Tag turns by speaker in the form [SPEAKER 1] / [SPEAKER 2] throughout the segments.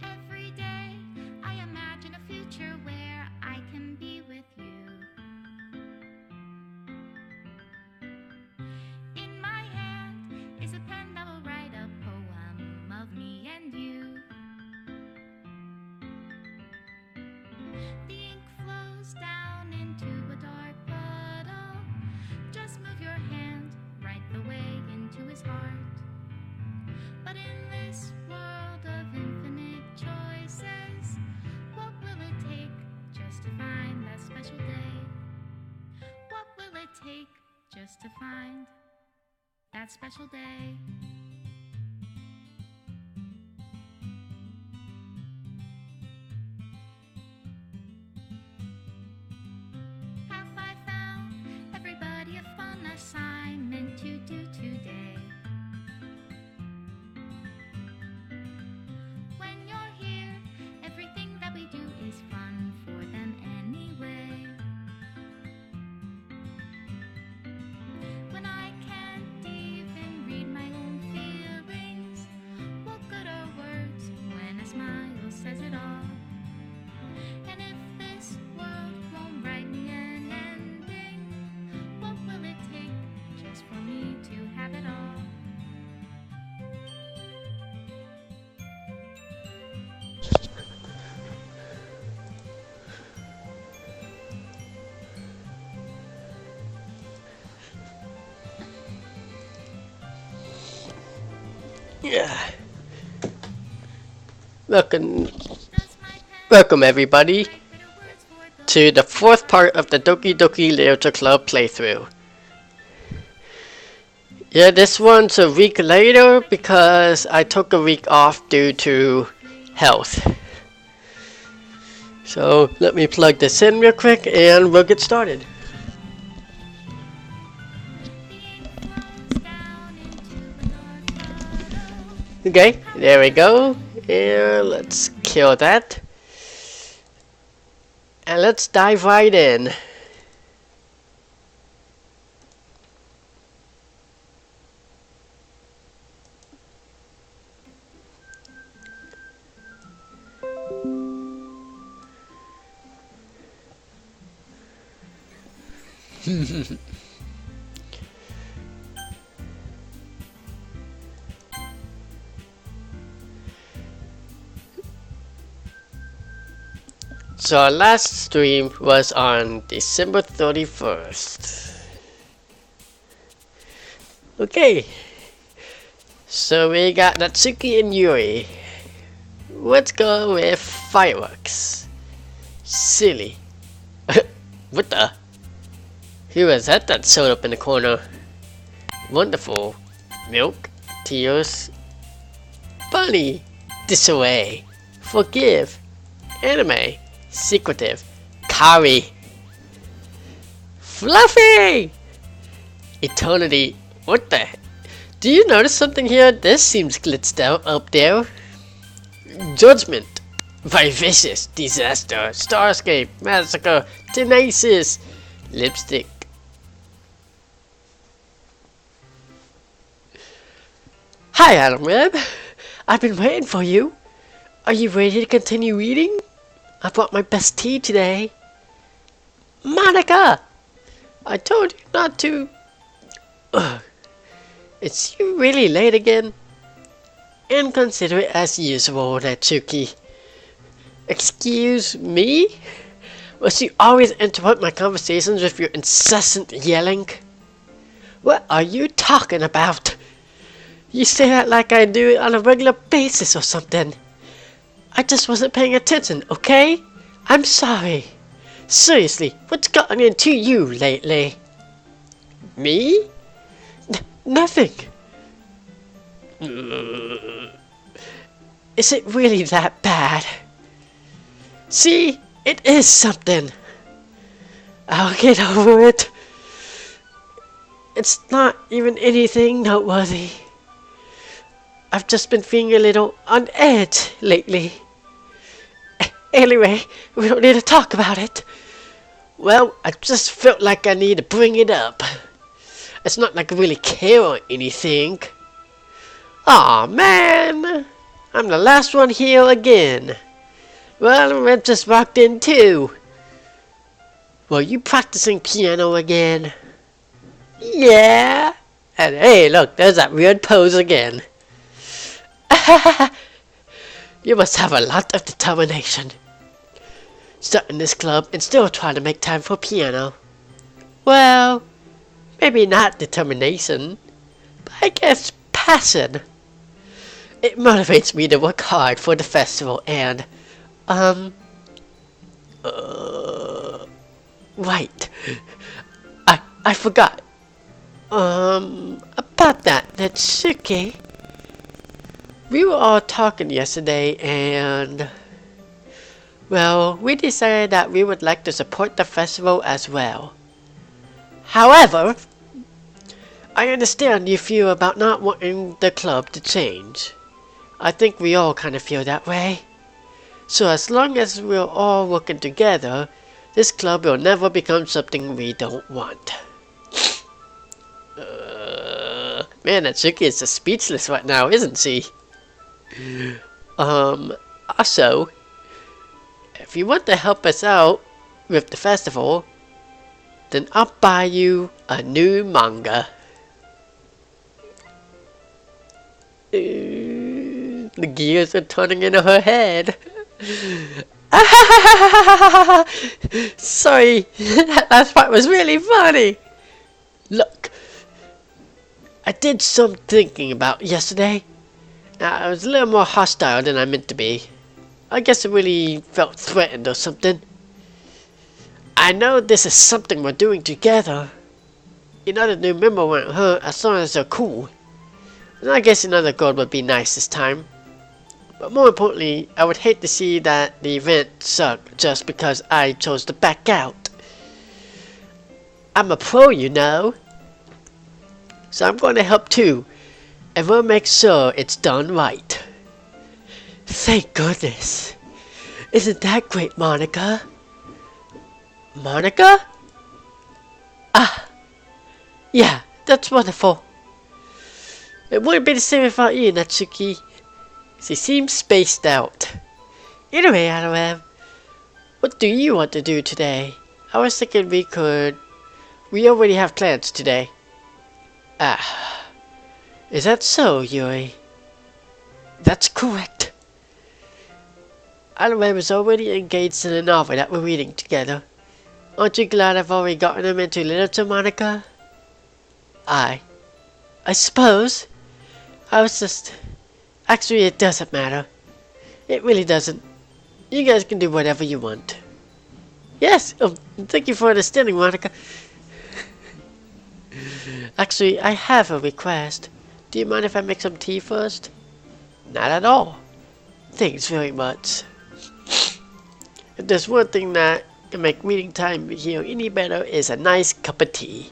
[SPEAKER 1] Every day I imagine a future where I can be with you. In my hand is a pen that will write a poem of me and you. The ink flows down into a dark puddle. Just move your hand right the way into his heart. But in this world of infinite choices, what will it take just to find that special day? What will it take just to find that special day? Have I found everybody a fun assignment to do today? When you're here, everything that we do is fun for them anyway. When I can't even read my own feelings, what good are words
[SPEAKER 2] Yeah. Welcome everybody to the fourth part of the Doki Doki Literature Club playthrough. Yeah, this one's a week later because I took a week off due to health. So let me plug this in real quick and we'll get started. Okay, there we go. And let's kill that. And let's dive right in. So our last stream was on December 31st. Okay. So we got Natsuki and Yuri. Let's go with fireworks. Silly. What the? Who was that showed up in the corner? Wonderful. Milk. Tears. Bunny. Disarray. Forgive. Anime. Secretive. Kari. Fluffy! Eternity. What the heck? Do you notice something here? This seems glitched out up there. Judgment. Vivacious. Disaster. Starscape. Massacre. Tenacious. Lipstick. Hi, Adam Webb. I've been waiting for you. Are you ready to continue reading? I brought my best tea today. Monica! I told you not to. Ugh. It's you really late again? Inconsiderate as usual, Natsuki. Excuse me? Must you always interrupt my conversations with your incessant yelling? What are you talking about? You say that like I do it on a regular basis or something. I just wasn't paying attention, okay? I'm sorry. Seriously, what's gotten into you lately? Me? Nothing. Is it really that bad? See, it is something. I'll get over it. It's not even anything noteworthy. I've just been feeling a little on edge lately. Anyway, we don't need to talk about it. Well, I just felt like I need to bring it up. It's not like I really care or anything. Aw, man! I'm the last one here again. Well, Red just walked in too. Were you practicing piano again? Yeah! And hey, look, there's that weird pose again. You must have a lot of determination. Starting this club and still trying to make time for piano. Well, maybe not determination, but I guess passion. It motivates me to work hard for the festival and, right. I forgot. About that, Natsuki. We were all talking yesterday and, well, we decided that we would like to support the festival as well. However, I understand you feel about not wanting the club to change. I think we all kind of feel that way. So as long as we're all working together, this club will never become something we don't want. Man, Natsuki is just speechless right now, isn't she? Also, if you want to help us out with the festival, then I'll buy you a new manga. The gears are turning in her head. Sorry, that last part was really funny. Look, I did some thinking about yesterday. I was a little more hostile than I meant to be. I guess I really felt threatened or something. I know this is something we're doing together. Another new member won't hurt as long as they're cool. And I guess another gold would be nice this time. But more importantly, I would hate to see that the event suck just because I chose to back out. I'm a pro, you know. So I'm going to help too. And we'll make sure it's done right. Thank goodness. Isn't that great, Monica? Monica? Ah. Yeah, that's wonderful. It wouldn't be the same without you, Natsuki. She seems spaced out. Anyway, Adam, what do you want to do today? I was thinking we already have plans today. Ah. Is that so, Yuri? That's correct. Adam is already engaged in a novel that we're reading together. Aren't you glad I've already gotten him into literature, Monica? I suppose. I was just... Actually, it doesn't matter. It really doesn't. You guys can do whatever you want. Yes, thank you for understanding, Monica. Actually, I have a request. Do you mind if I make some tea first? Not at all. Thanks very much. If there's one thing that can make reading time here any better is a nice cup of tea.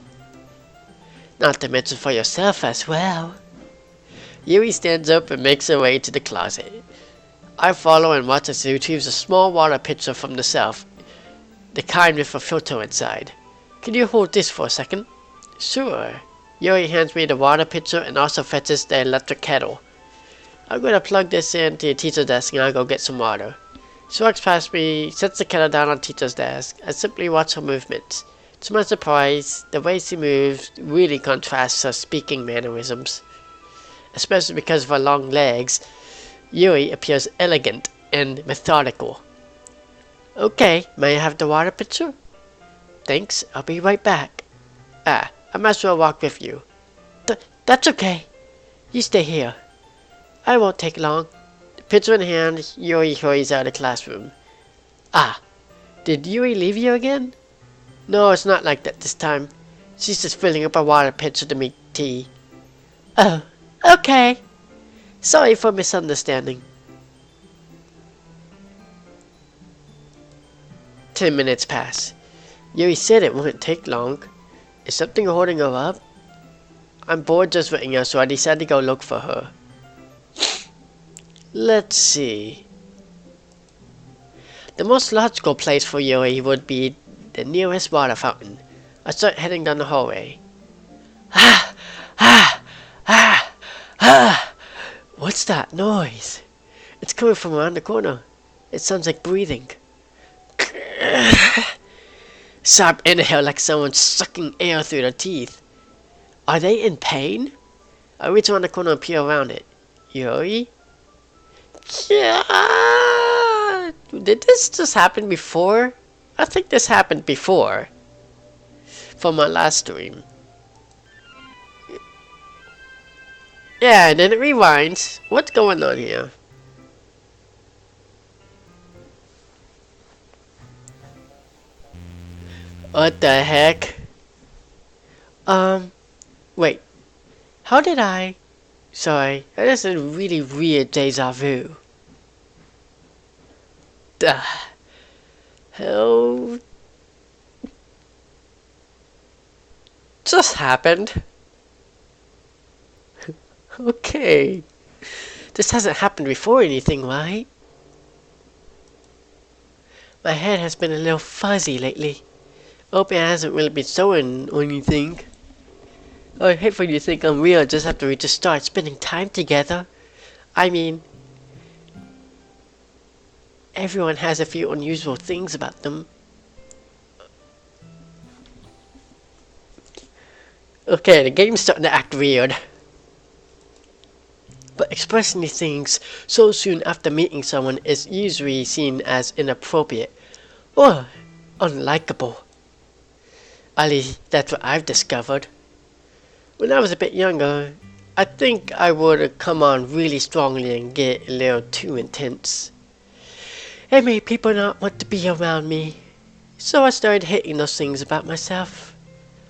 [SPEAKER 2] Not to mention for yourself as well. Yuri stands up and makes her way to the closet. I follow and watch as she retrieves a small water pitcher from the shelf, the kind with a filter inside. Can you hold this for a second? Sure. Yuri hands me the water pitcher and also fetches the electric kettle. I'm gonna plug this into the teacher's desk and I'll go get some water. She walks past me, sets the kettle down on the teacher's desk. I simply watch her movements. To my surprise, the way she moves really contrasts her speaking mannerisms. Especially because of her long legs, Yuri appears elegant and methodical. Okay, may I have the water pitcher? Thanks, I'll be right back. I might as well walk with you. That's okay. You stay here. I won't take long. The pitcher in hand, Yuri hurries out of the classroom. Did Yuri leave you again? No, it's not like that this time. She's just filling up a water pitcher to make tea. Oh, okay. Sorry for misunderstanding. 10 minutes pass. Yuri said it wouldn't take long. Is something holding her up? I'm bored just waiting here, so I decided to go look for her. Let's see. The most logical place for Yuri would be the nearest water fountain. I start heading down the hallway. What's that noise? It's coming from around the corner. It sounds like breathing. Sharp inhale like someone's sucking air through their teeth. Are they in pain? I reach around the corner and peer around it. Yuri? Yeah. Did this just happen before? I think this happened before. From my last stream. Yeah, and then it rewinds. What's going on here? What the heck? Wait. How did I... Sorry, that is a really weird deja vu. The hell just happened? Okay. This hasn't happened before or anything, right? My head has been a little fuzzy lately. Hope it hasn't really been sewing or anything. I hate for you to think I'm real just after we just start spending time together. I mean, everyone has a few unusual things about them. Okay, the game's starting to act weird. But expressing these things so soon after meeting someone is usually seen as inappropriate or unlikable. At least that's what I've discovered. When I was a bit younger, I think I would have come on really strongly and get a little too intense. It made people not want to be around me. So I started hating those things about myself.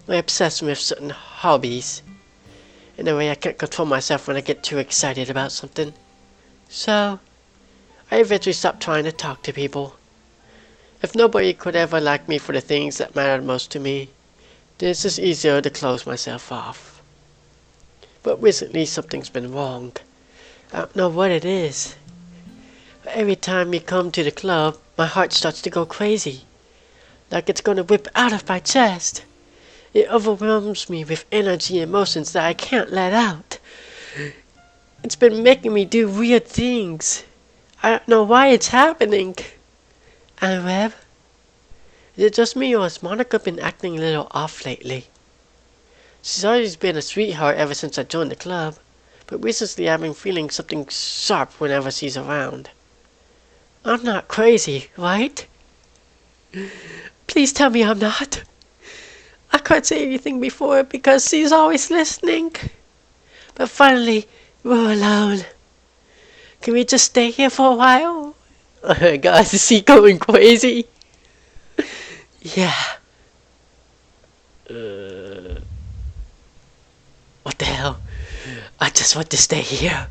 [SPEAKER 2] My obsession with certain hobbies. In a way, I can't control myself when I get too excited about something. So, I eventually stopped trying to talk to people. If nobody could ever like me for the things that mattered most to me, then it's just easier to close myself off. But recently something's been wrong. I don't know what it is. But every time we come to the club, my heart starts to go crazy. Like it's gonna whip out of my chest. It overwhelms me with energy and emotions that I can't let out. It's been making me do weird things. I don't know why it's happening. And Web, is it just me or has Monica been acting a little off lately? She's always been a sweetheart ever since I joined the club, but recently I've been feeling something sharp whenever she's around. I'm not crazy, right? Please tell me I'm not. I can't say anything before because she's always listening. But finally, we're alone. Can we just stay here for a while? Oh my gosh, is she going crazy? Yeah. What the hell? I just want to stay here.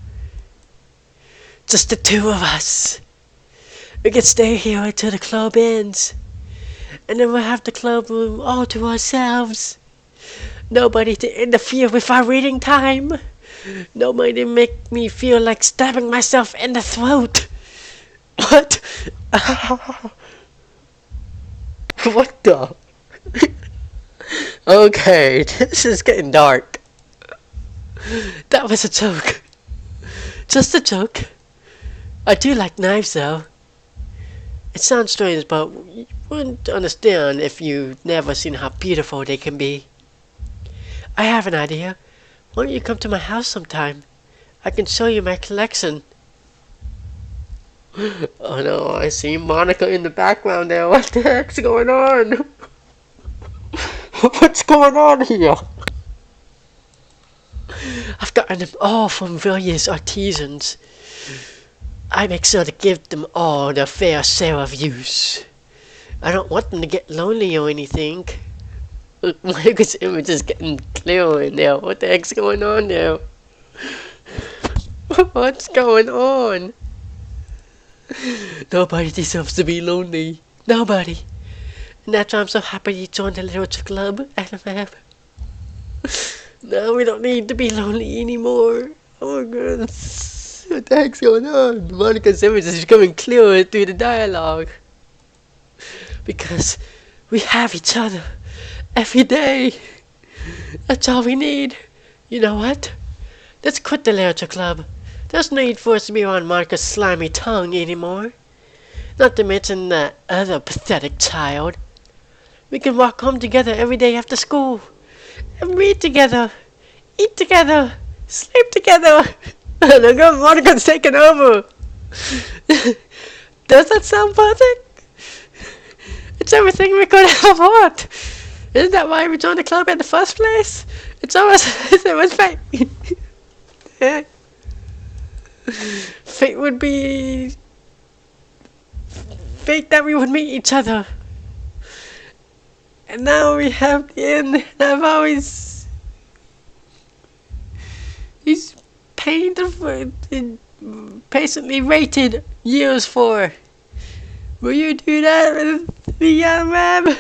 [SPEAKER 2] Just the two of us. We can stay here until the club ends. And then we'll have the club room all to ourselves. Nobody to interfere with our reading time. Nobody to make me feel like stabbing myself in the throat. What? What the? Okay, this is getting dark. That was a joke. Just a joke. I do like knives though. It sounds strange, but you wouldn't understand if you've never seen how beautiful they can be. I have an idea. Why don't you come to my house sometime? I can show you my collection. Oh no, I see Monica in the background there. What the heck's going on? What's going on here? I've gotten them all from various artisans. I make sure to give them all their fair share of use. I don't want them to get lonely or anything. Monica's image is getting clearer in there. What the heck's going on there? What's going on? Nobody deserves to be lonely. Nobody. And that's why I'm so happy you joined the literature club, Anime. Now we don't need to be lonely anymore. Oh my goodness. What the heck's going on? Monica's image is becoming clearer through the dialogue. Because we have each other every day. That's all we need. You know what? Let's quit the literature club. There's no need for us to be around Monica's slimy tongue anymore. Not to mention that other pathetic child. We can walk home together every day after school. And read together. Eat together. Sleep together. Look at Monica's taking over. Does that sound perfect? It's everything we could ever want. Isn't that why we joined the club in the first place? It's almost as it was fate. Fate would be... fate that we would meet each other. And now we have the end. And I've always... He's patiently waited years for. Will you do that with the young man?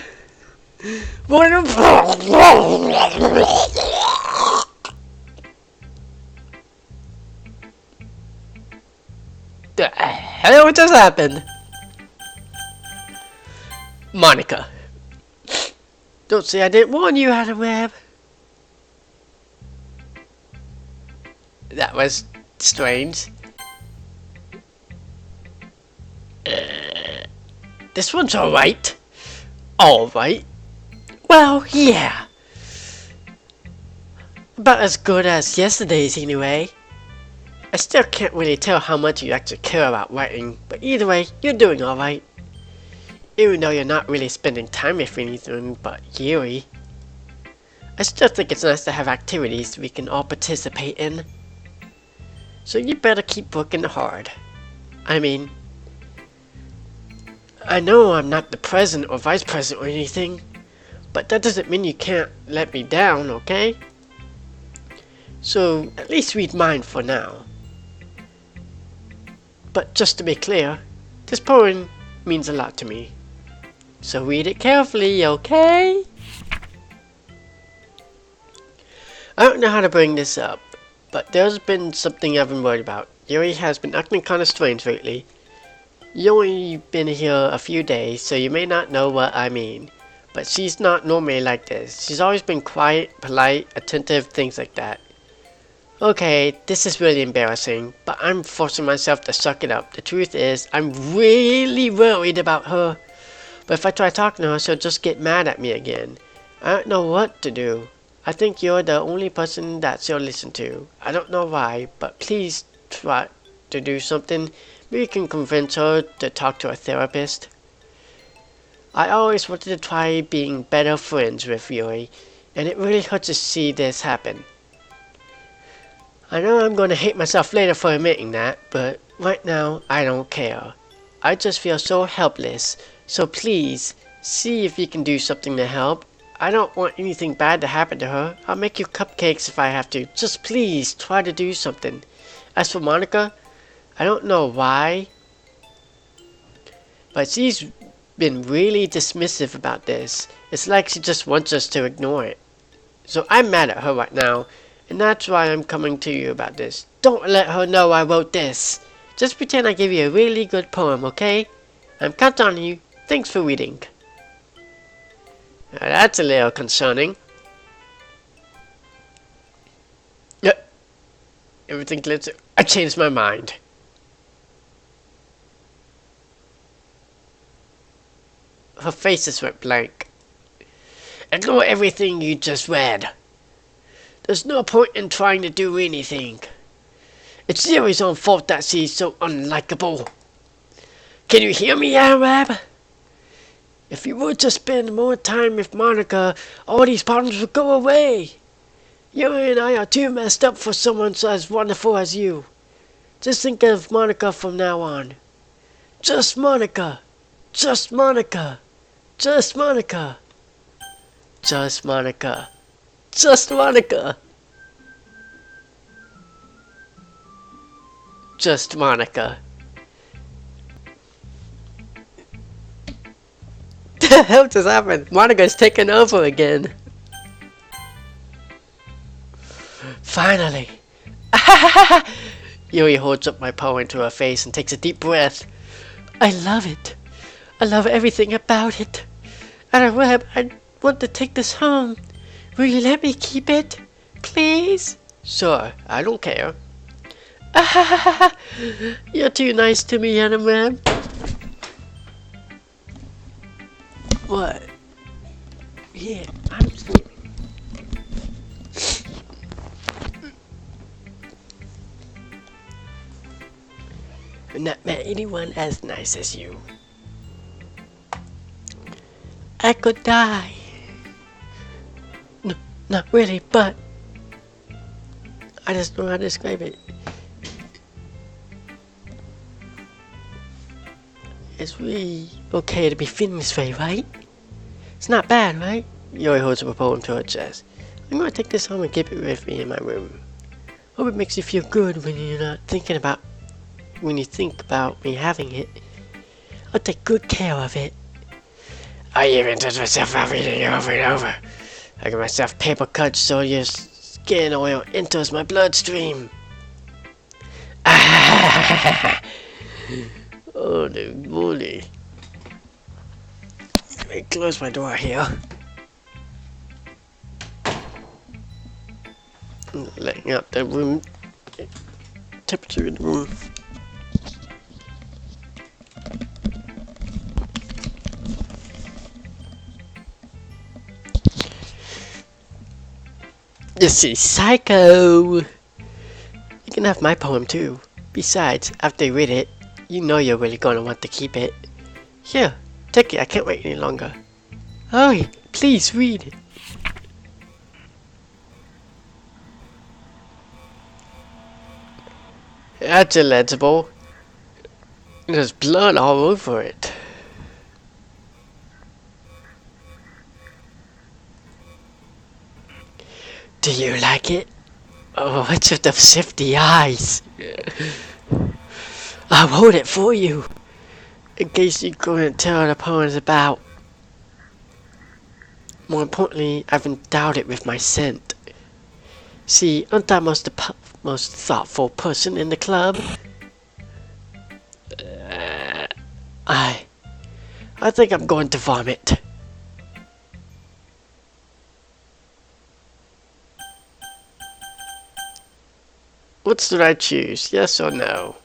[SPEAKER 2] The hell just happened? Monica. Don't say I didn't warn you, Adam Webb. That was strange. This one's alright. Alright. Well, yeah. About as good as yesterday's anyway. I still can't really tell how much you actually care about writing, but either way, you're doing alright. Even though you're not really spending time with anything but Yuri. I still think it's nice to have activities we can all participate in. So you better keep working hard. I mean, I know I'm not the president or vice president or anything, but that doesn't mean you can't let me down, okay? So at least read mine for now. But just to be clear, this poem means a lot to me. So read it carefully, okay? I don't know how to bring this up, but there's been something I've been worried about. Yuri has been acting kinda strange lately. You only been here a few days, so you may not know what I mean. But she's not normally like this. She's always been quiet, polite, attentive, things like that. Okay, this is really embarrassing, but I'm forcing myself to suck it up. The truth is, I'm really worried about her. But if I try talking to her, she'll just get mad at me again. I don't know what to do. I think you're the only person that she'll listen to. I don't know why, but please try to do something. Maybe you can convince her to talk to a therapist. I always wanted to try being better friends with Yuri, and it really hurts to see this happen. I know I'm going to hate myself later for admitting that, but right now I don't care. I just feel so helpless, so please, see if you can do something to help. I don't want anything bad to happen to her. I'll make you cupcakes if I have to. Just please, try to do something. As for Monica, I don't know why, but she's been really dismissive about this. It's like she just wants us to ignore it. So I'm mad at her right now, and that's why I'm coming to you about this. Don't let her know I wrote this. Just pretend I gave you a really good poem, okay? I'm counting on you. Thanks for reading. Now that's a little concerning. Yep. Everything glitters. I changed my mind. Her face just went blank. Ignore everything you just read. There's no point in trying to do anything. It's Yuri's own fault that she's so unlikable. Can you hear me, Arab? If you were to spend more time with Monica, all these problems would go away. Yuri and I are too messed up for someone as wonderful as you. Just think of Monica from now on. Just Monica. Just Monica. Just Monica. Just Monica. Just Monica. Just Monica. What the hell just happened? Monica's taken over again. Finally. Yuri holds up my poem to her face and takes a deep breath. I love it. I love everything about it. Arab, I want to take this home. Will you let me keep it? Please? Sure, I don't care. You're too nice to me, Arab. What? Yeah, I'm sleeping. I've not met anyone as nice as you. I could die. No, not really, but I just don't know how to describe it. It's really okay to be feeling this way, right? It's not bad, right? Yuri holds up a poem to her chest. I'm gonna take this home and keep it with me in my room. Hope it makes you feel good when you're not thinking about when you think about me having it. I'll take good care of it. I even touch myself while reading it over and over. I give myself paper cuts so your skin oil enters my bloodstream. Oh, the bully. Let me close my door here. Letting up the room temperature in the room. This is psycho! You can have my poem too. Besides, after you read it, you know you're really gonna want to keep it. Here, take it, I can't wait any longer. Hurry, please read it. That's illegible. There's blood all over it. Do you like it? Oh, what's with those shifty eyes? I'll hold it for you, in case you couldn't tell what the poem is about. More importantly, I've endowed it with my scent. See, aren't I most thoughtful person in the club? I think I'm going to vomit. What should I choose, yes or no?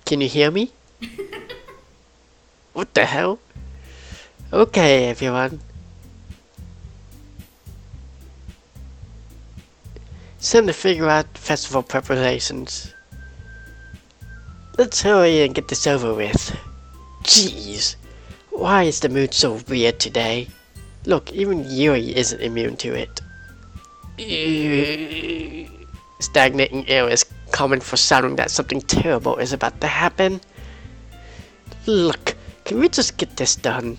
[SPEAKER 2] Can you hear me? What the hell? Okay, everyone. Time to figure out festival preparations. Let's hurry and get this over with. Jeez, why is the mood so weird today? Look, even Yuri isn't immune to it. Stagnating air is common for sounding that something terrible is about to happen. Look, can we just get this done?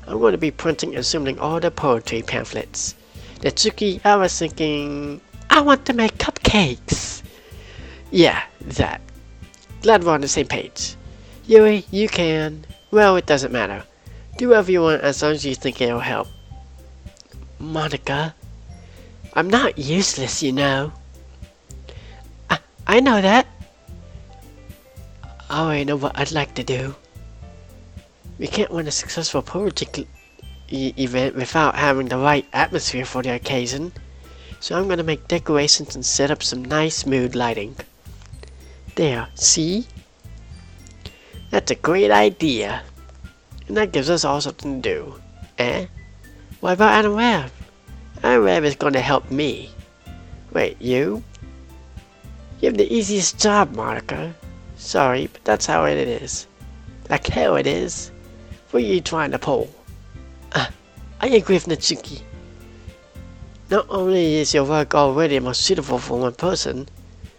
[SPEAKER 2] I'm going to be printing and assembling all the poetry pamphlets. Natsuki, I was thinking, I want to make cupcakes. Yeah, that. Glad we're on the same page. Yuri, you can. Well, it doesn't matter. Do whatever you want as long as you think it'll help. Monica, I'm not useless, you know. I know that. I already know what I'd like to do. We can't win a successful poetry event without having the right atmosphere for the occasion. So I'm gonna make decorations and set up some nice mood lighting. There, see? That's a great idea. And that gives us all something to do. Eh? What about Adam Webb? Adam Webb is gonna help me. Wait, you? You have the easiest job, Monica. Sorry, but that's how it is. Like hell it is. What are you trying to pull? I agree with Natsuki. Not only is your work already most suitable for one person,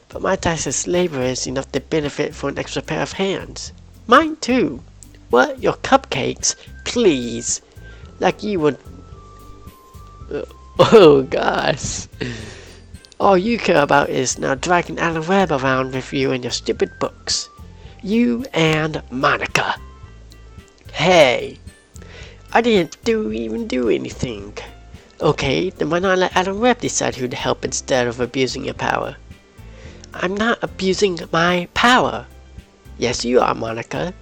[SPEAKER 2] but my tax's labor is enough to benefit for an extra pair of hands. Mine too. What? Your cupcakes? Please. Like you would... Oh gosh. All you care about is now dragging Alan Webb around with you and your stupid books. You and Monica. Hey. I didn't even do anything. Okay, then why not let Alan Webb decide who to help instead of abusing your power? I'm not abusing my power. Yes, you are, Monica.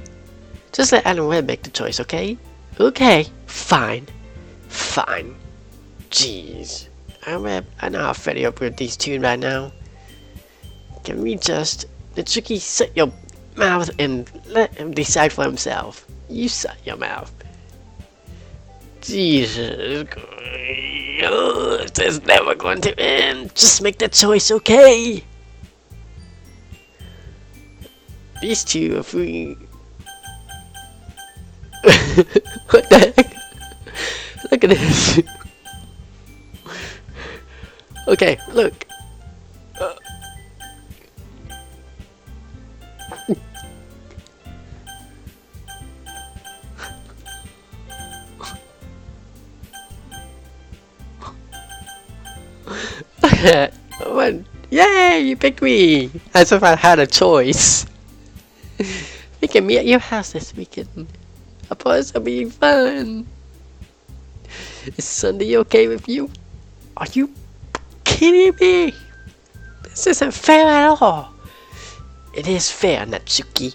[SPEAKER 2] Just let Alan Webb make the choice, okay? Okay, fine. Fine. Jeez. Alan Webb, I know how fed up with these two right now. Can we just... Natsuki, shut your mouth and let him decide for himself. You shut your mouth. Jesus Christ. This is never going to end. Just make the choice, okay? These two are free. What the heck? Look at this. Okay, look. Yay, you picked me! As if I had a choice. We can meet at your house this weekend. Of course, it'll be fun. Is Sunday okay with you? Are you kidding me? This isn't fair at all. It is fair, Natsuki.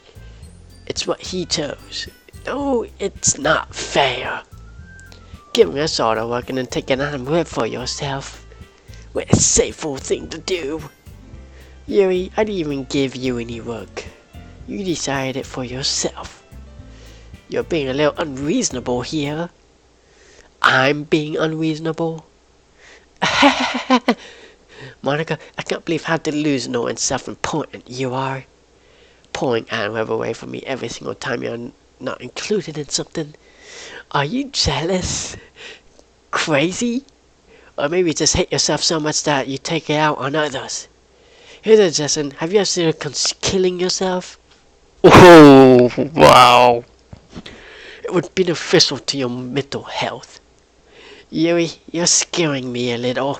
[SPEAKER 2] It's what he chose. No, it's not fair. Giving us all the work and then taking on work for yourself. What a shameful thing to do. Yuri, I didn't even give you any work. You decided it for yourself. You're being a little unreasonable here. I'm being unreasonable? Monica, I can't believe how delusional and self-important you are. Pulling Adam Webb away from me every single time you're not included in something. Are you jealous? Crazy? Or maybe just hate yourself so much that you take it out on others. Here's a suggestion. Have you ever considered killing yourself? Oh, wow. It would be beneficial to your mental health. Yuri, you're scaring me a little.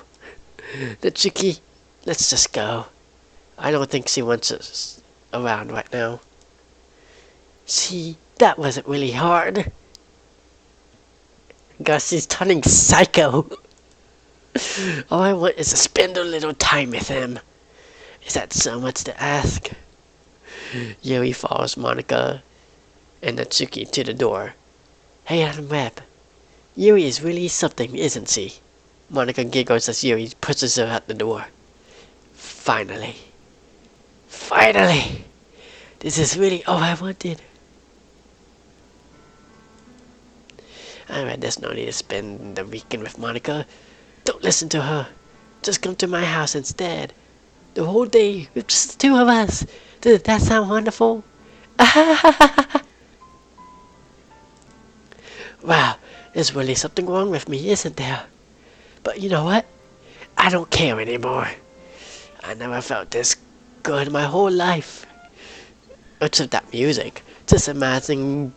[SPEAKER 2] Natsuki, let's just go. I don't think she wants us around right now. See, that wasn't really hard. Gus is turning psycho. All I want is to spend a little time with him. Is that so much to ask? Yuri follows Monica and Natsuki to the door. Hey, Adam Webb. Yuri is really something, isn't she? Monica giggles as Yuri pushes her out the door. Finally. Finally! This is really all I wanted. Alright, there's no need to spend the weekend with Monica. Don't listen to her. Just come to my house instead. The whole day with just the two of us. Does that sound wonderful? Wow, there's really something wrong with me, isn't there? But you know what? I don't care anymore. I never felt this good my whole life. Except that music. Just imagining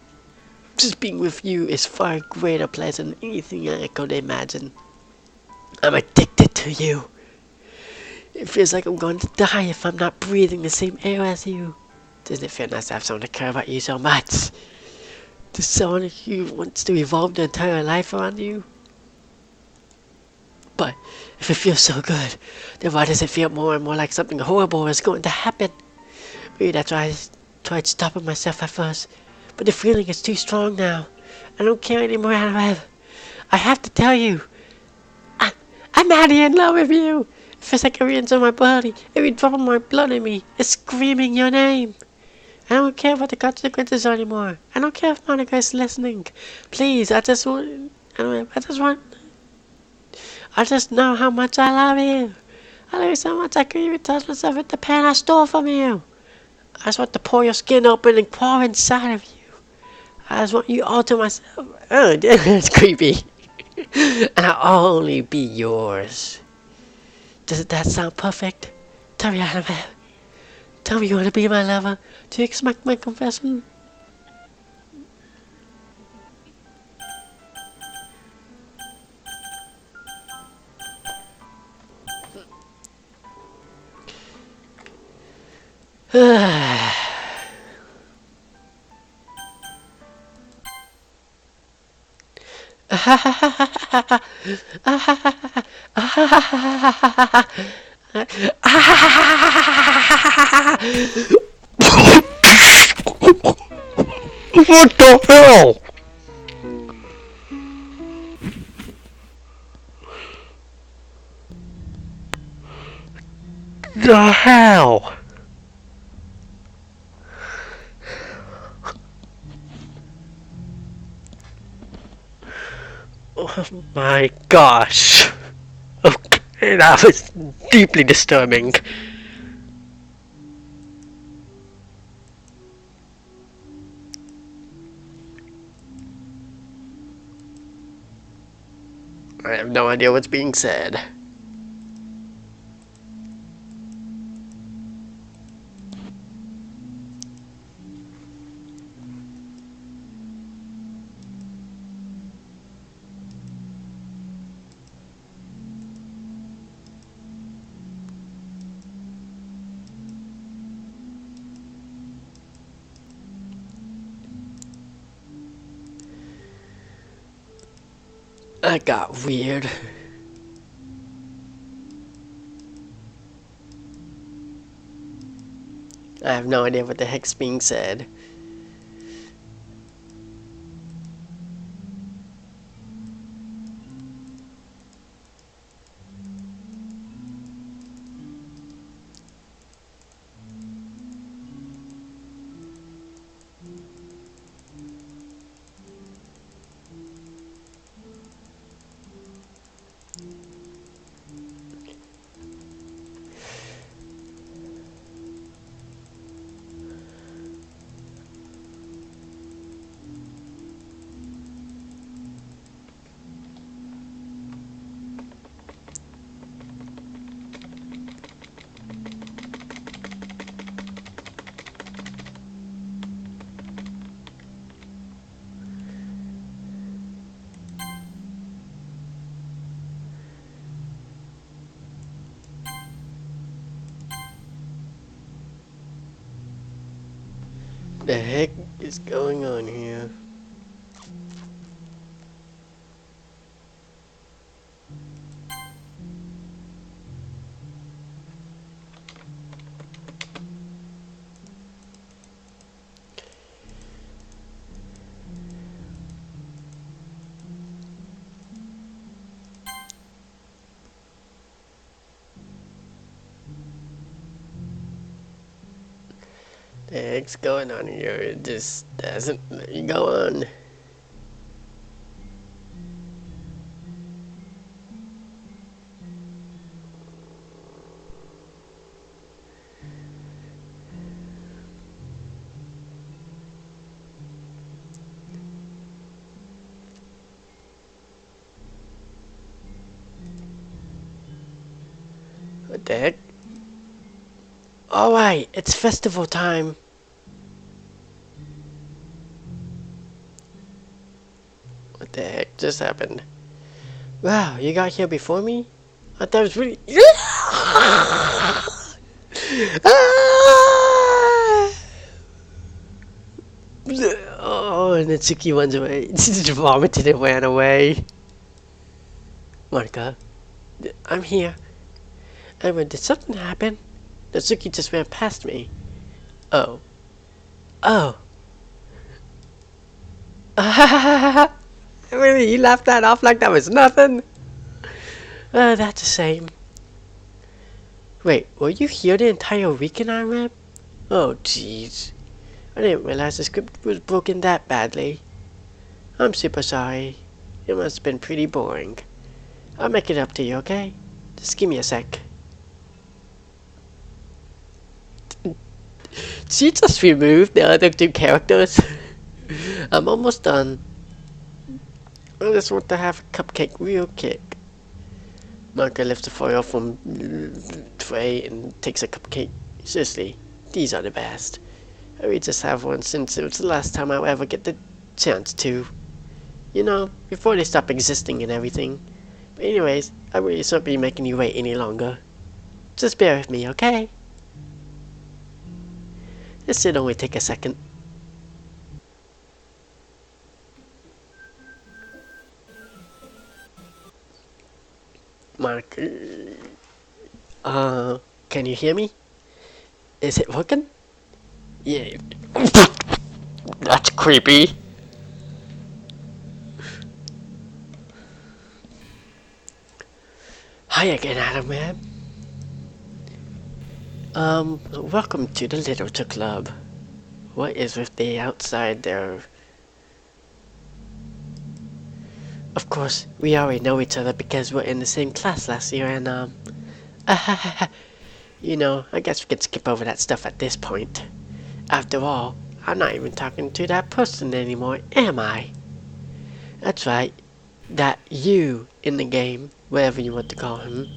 [SPEAKER 2] just being with you is far greater pleasure than anything I could imagine. I'm addicted to you. It feels like I'm going to die if I'm not breathing the same air as you. Doesn't it feel nice to have someone to care about you so much? To someone who wants to evolve their entire life around you? But if it feels so good, then why does it feel more and more like something horrible is going to happen? Maybe that's why I tried stopping myself at first. But the feeling is too strong now. I don't care anymore, Annabelle. I have to tell you. I'm madly in love with you. It feels like every inch of my body, every drop of my blood in me is screaming your name. I don't care what the consequences are anymore. I don't care if Monica is listening. Please, I just know how much I love you. I love you so much I couldn't even touch myself with the pen I stole from you. I just want to pull your skin open and crawl inside of you. I just want you all to myself. Oh, that's creepy. And I'll only be yours. Doesn't that sound perfect? Tell me, Annabelle. Tell me you want to be my lover. Do you expect my confession? What the hell? The hell? Oh my gosh. Okay, that was deeply disturbing. I have no idea what's being said. That got weird. I have no idea what the heck's being said. The heck is going on here? The heck's going on here? It just doesn't let me go on. What the heck? Alright, it's festival time. What the heck just happened? Wow, you got here before me? I thought it was really... Oh, and then Tsuki runs away. Just vomited and ran away. Monica, I'm here. Edward, did something happen? Natsuki just ran past me. Oh. Oh. Really? You laughed that off like that was nothing? That's a shame. Wait, were you here the entire weekend, Armrep? Oh, jeez. I didn't realize the script was broken that badly. I'm super sorry. It must have been pretty boring. I'll make it up to you, okay? Just give me a sec. She just removed the other two characters. I'm almost done. I just want to have a cupcake real quick. Monica lifts the foil from the tray and takes a cupcake. Seriously, these are the best. I will just have one since it was the last time I'll ever get the chance to. You know, before they stop existing and everything. But anyways, I really shouldn't be making you wait any longer. Just bear with me, okay? This should only take a second. Mark, can you hear me? Is it working? Yeah. That's creepy. Hi again, Adam, man. Welcome to the Literature Club. What is with the outside there? Of course, we already know each other because we're in the same class last year and, you know, I guess we can skip over that stuff at this point. After all, I'm not even talking to that person anymore, am I? That's right. That you in the game, whatever you want to call him.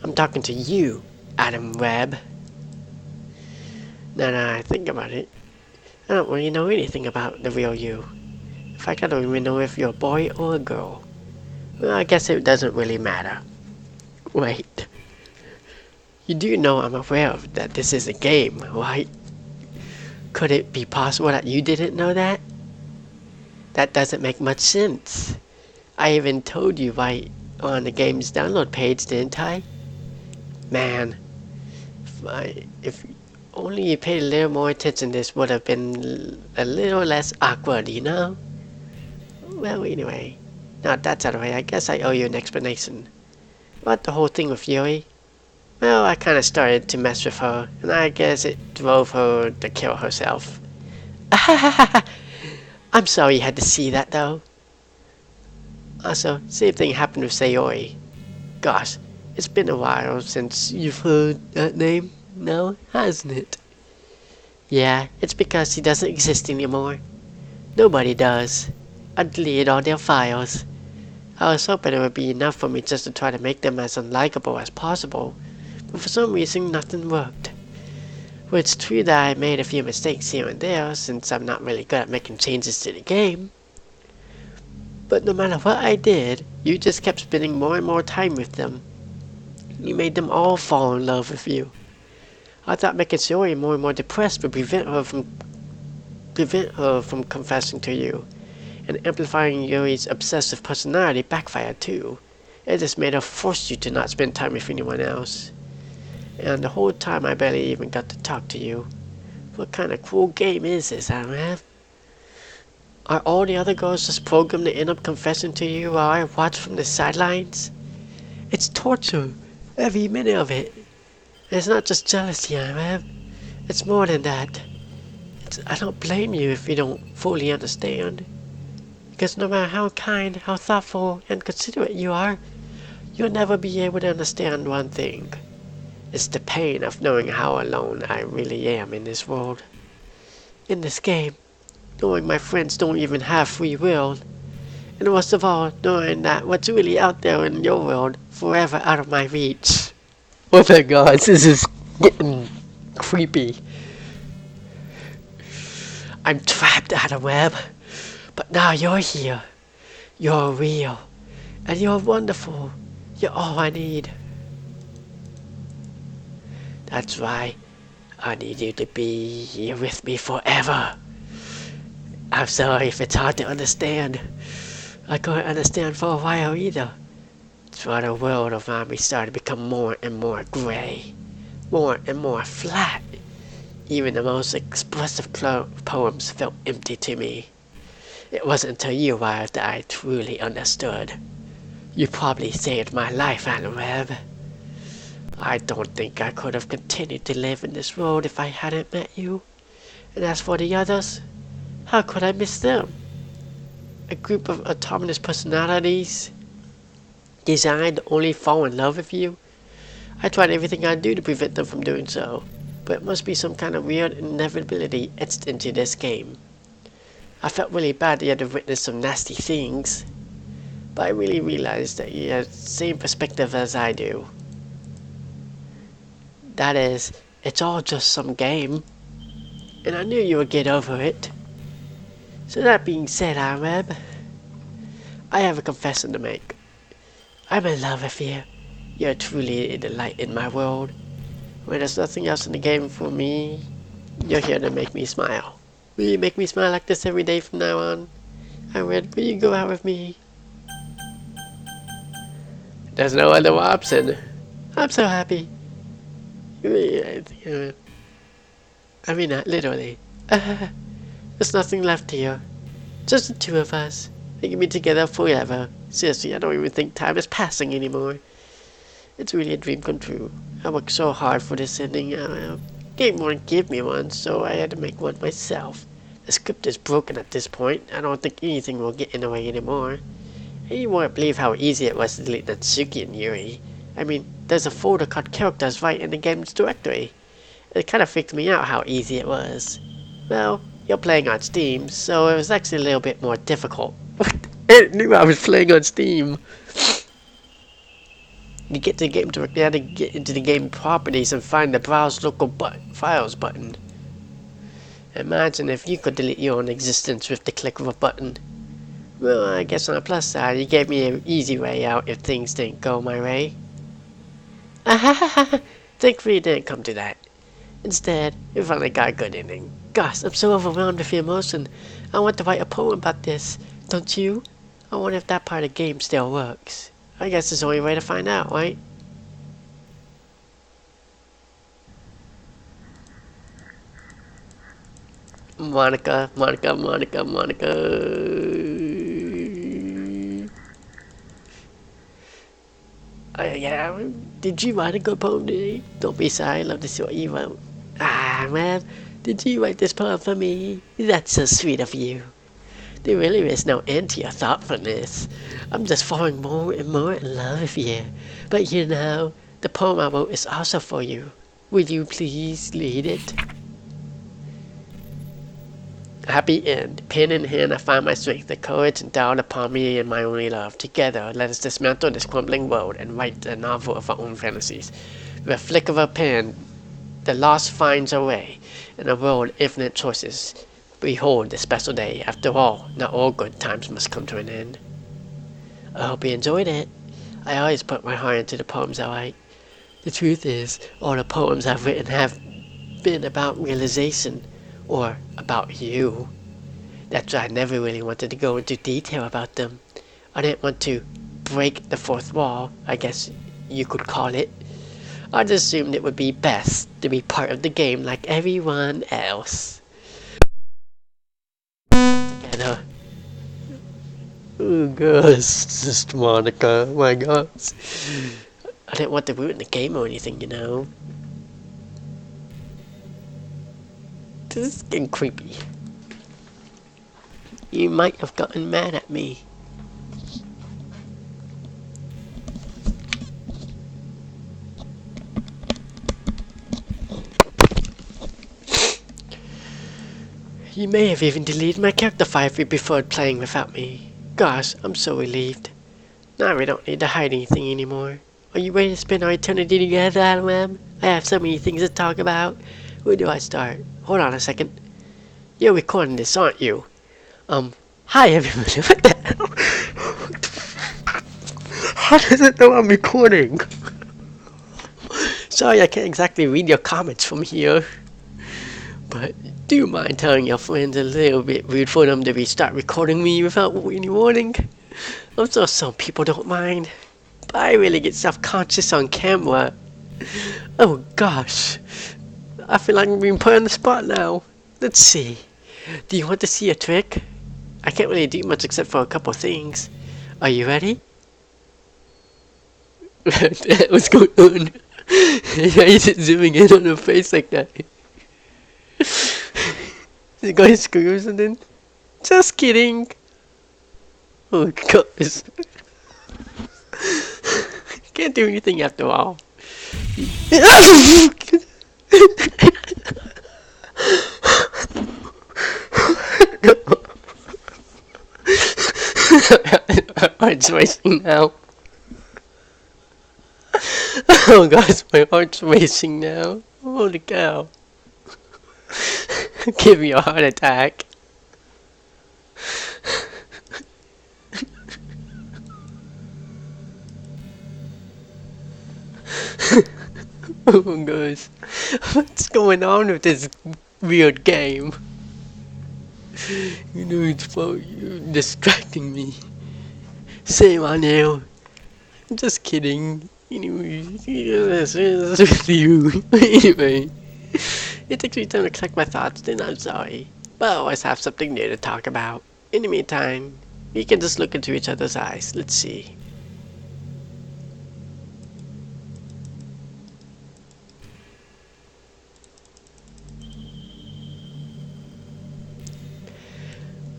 [SPEAKER 2] I'm talking to you, Adam Webb. Now that I think about it, I don't really know anything about the real you. In fact, I don't even know if you're a boy or a girl. Well, I guess it doesn't really matter. Wait. You do know I'm aware of that this is a game, right? Could it be possible that you didn't know that? That doesn't make much sense. I even told you right on the game's download page, didn't I? Man, if only you paid a little more attention, this would have been a little less awkward, you know? Well, anyway, now that's out of the way, I guess I owe you an explanation. About the whole thing with Yuri? Well, I kinda started to mess with her, and I guess it drove her to kill herself. I'm sorry you had to see that, though. Also, same thing happened with Sayori. Gosh, it's been a while since you've heard that name now, hasn't it? Yeah, it's because he doesn't exist anymore. Nobody does. I deleted all their files. I was hoping it would be enough for me just to try to make them as unlikable as possible, but for some reason nothing worked. Well, it's true that I made a few mistakes here and there, since I'm not really good at making changes to the game. But no matter what I did, you just kept spending more and more time with them. You made them all fall in love with you. I thought making Sayori more and more depressed would prevent her from prevent her from confessing to you. And amplifying Yuri's obsessive personality backfired too. It just made her force you to not spend time with anyone else. And the whole time I barely even got to talk to you. What kind of cruel game is this, Arab? Are all the other girls just programmed to end up confessing to you while I watch from the sidelines? It's torture, every minute of it. And it's not just jealousy, Arab. It's more than that. I don't blame you if you don't fully understand. Because no matter how kind, how thoughtful, and considerate you are, you'll never be able to understand one thing. It's the pain of knowing how alone I really am in this world. In this game. Knowing my friends don't even have free will. And worst of all, knowing that what's really out there in your world, forever out of my reach. Oh my god, this is getting creepy. I'm trapped at a web, but now you're here. You're real, and you're wonderful. You're all I need. That's why I need you to be here with me forever. I'm sorry if it's hard to understand. I couldn't understand for a while either. It's why the world around me started to become more and more gray. More and more flat. Even the most expressive poems felt empty to me. It wasn't until you arrived that I truly understood. You probably saved my life, Webb. I don't think I could have continued to live in this world if I hadn't met you. And as for the others, how could I miss them? A group of autonomous personalities designed to only fall in love with you? I tried everything I do to prevent them from doing so, but it must be some kind of weird inevitability etched into this game. I felt really bad that you had to witness some nasty things, but I really realized that you had the same perspective as I do. That is, it's all just some game, and I knew you would get over it. So that being said, Arab, I have a confession to make. I'm in love with you. You're truly a delight in my world. When there's nothing else in the game for me, you're here to make me smile. Will you make me smile like this every day from now on? Arab, will you go out with me? There's no other option. I'm so happy. I mean that, literally. There's nothing left here. Just the two of us. We can be together forever. Seriously, I don't even think time is passing anymore. It's really a dream come true. I worked so hard for this ending. Game won't give me one, so I had to make one myself. The script is broken at this point. I don't think anything will get in the way anymore. And you won't believe how easy it was to delete Natsuki and Yuri. I mean, there's a folder called characters right in the game's directory. It kind of freaked me out how easy it was. Well, you're playing on Steam, so it was actually a little bit more difficult. I knew I was playing on Steam. You get to the game directory, you had to get into the game properties and find the browse local files button. Imagine if you could delete your own existence with the click of a button. Well, I guess on the plus side, you gave me an easy way out if things didn't go my way. Thankfully it didn't come to that. Instead, it finally got a good ending. Gosh, I'm so overwhelmed with emotion. I want to write a poem about this. Don't you? I wonder if that part of the game still works. I guess there's only a way to find out, right? Monica. Yeah, did you write a good poem today? Don't be shy, I love to see what you wrote. Ah, man, did you write this poem for me? That's so sweet of you. There really is no end to your thoughtfulness. I'm just falling more and more in love with you. But you know, the poem I wrote is also for you. Will you please read it? Happy end. Pen in hand, I find my strength, the courage endowed upon me and my only love. Together, let us dismantle this crumbling world and write a novel of our own fantasies. With a flick of a pen, the lost finds a way. In a world of infinite choices, behold the special day. After all, not all good times must come to an end. I hope you enjoyed it. I always put my heart into the poems I write. The truth is, all the poems I've written have been about realization. or about you. That's why I never really wanted to go into detail about them. I didn't want to break the fourth wall, I guess you could call it. I just assumed it would be best to be part of the game like everyone else. Together. Oh gosh, just Monica, my gosh. I didn't want to ruin the game or anything, you know. This is getting creepy. You might have gotten mad at me. You may have even deleted my character file if you preferred playing without me. Gosh, I'm so relieved. Now we don't need to hide anything anymore. Are you ready to spend our eternity together, Adam? I have so many things to talk about. Where do I start? Hold on a second. You're recording this, aren't you? Hi everybody. What the hell? How does it know I'm recording? Sorry, I can't exactly read your comments from here. But do you mind telling your friends a little bit rude for them to restart recording me without any warning? I'm sure some people don't mind, but I really get self-conscious on camera. Oh gosh, I feel like I'm being put on the spot now. Let's see. Do you want to see a trick? I can't really do much except for a couple things. Are you ready? What's going on? Why is it zooming in on her face like that? Is it going to scream or something? Just kidding. Oh gosh. Can't do anything after all. Heart's racing now. Oh gosh, my heart's racing now. Holy cow. Give me a heart attack. Oh gosh. What's going on with this weird game? You know it's about you distracting me. Same on you. I'm just kidding. Anyway, this is with you. Anyway, it takes me time to collect my thoughts, then I'm sorry. But I always have something new to talk about. In the meantime, we can just look into each other's eyes. Let's see.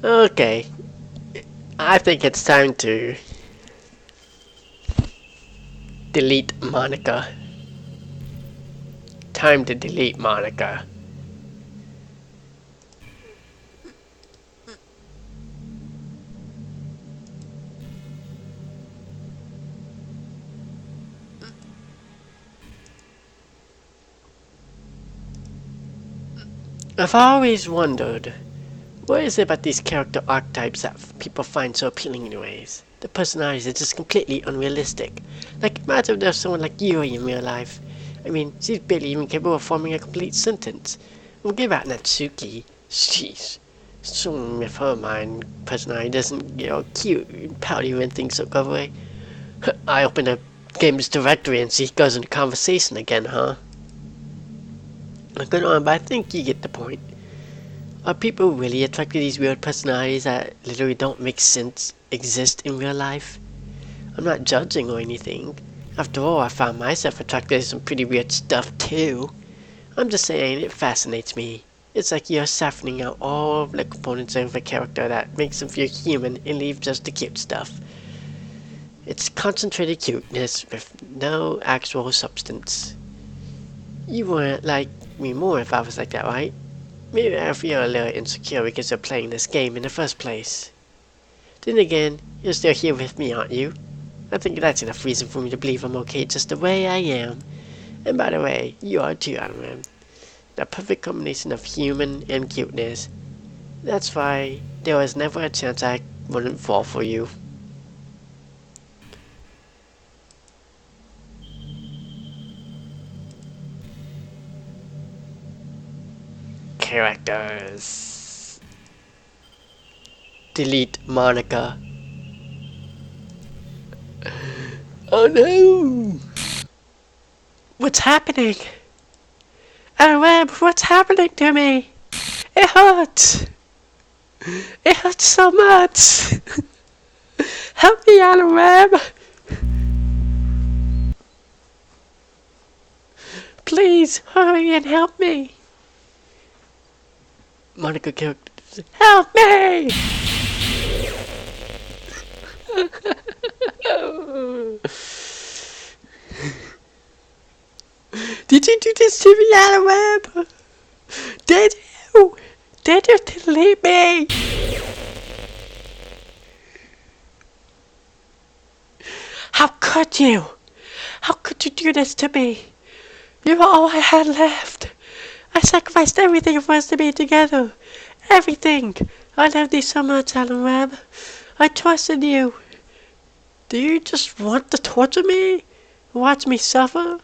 [SPEAKER 2] Okay, I think it's time to delete Monica. Time to delete Monica. I've always wondered, what is it about these character archetypes that people find so appealing anyways? The personalities are just completely unrealistic. Like, imagine if there's someone like Yuri in real life. I mean, she's barely even capable of forming a complete sentence. We'll give out Natsuki. Sheesh. Someone with her mind personality doesn't get all cute and pouty when things look away. I open a game's directory and she goes into conversation again, huh? Going on, but I think you get the point. Are people really attracted to these weird personalities that literally don't make sense exist in real life? I'm not judging or anything. After all, I found myself attracted to some pretty weird stuff too. I'm just saying it fascinates me. It's like you're siphoning out all the components of a character that makes them feel human and leave just the cute stuff. It's concentrated cuteness with no actual substance. You wouldn't like me more if I was like that, right? Maybe I feel a little insecure because you're playing this game in the first place. Then again, you're still here with me, aren't you? I think that's enough reason for me to believe I'm okay just the way I am. And by the way, you are too, Iron Man. The perfect combination of human and cuteness. That's why there was never a chance I wouldn't fall for you. characters. Delete Monica. Oh no! What's happening? Oh, Web, what's happening to me? It hurts! It hurts so much! Help me out of Web! Please, hurry and help me! Monica characters. Help me! Did you do this to me, Alan Webb? Did you? Did you delete me? How could you? How could you do this to me? You were all I had left. I sacrificed everything for us to be together. Everything. I loved you so much, Alan Webb. I trusted you. Do you just want to torture me? Watch me suffer?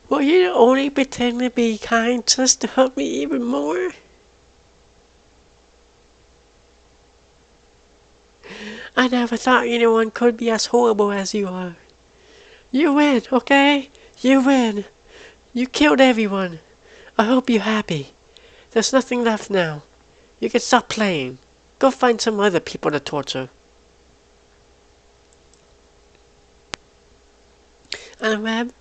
[SPEAKER 2] Will you only pretend to be kind just to hurt me even more? I never thought anyone could be as horrible as you are. You win, okay? You win. You killed everyone. I hope you're happy. There's nothing left now. You can stop playing. Go find some other people to torture. And Webb,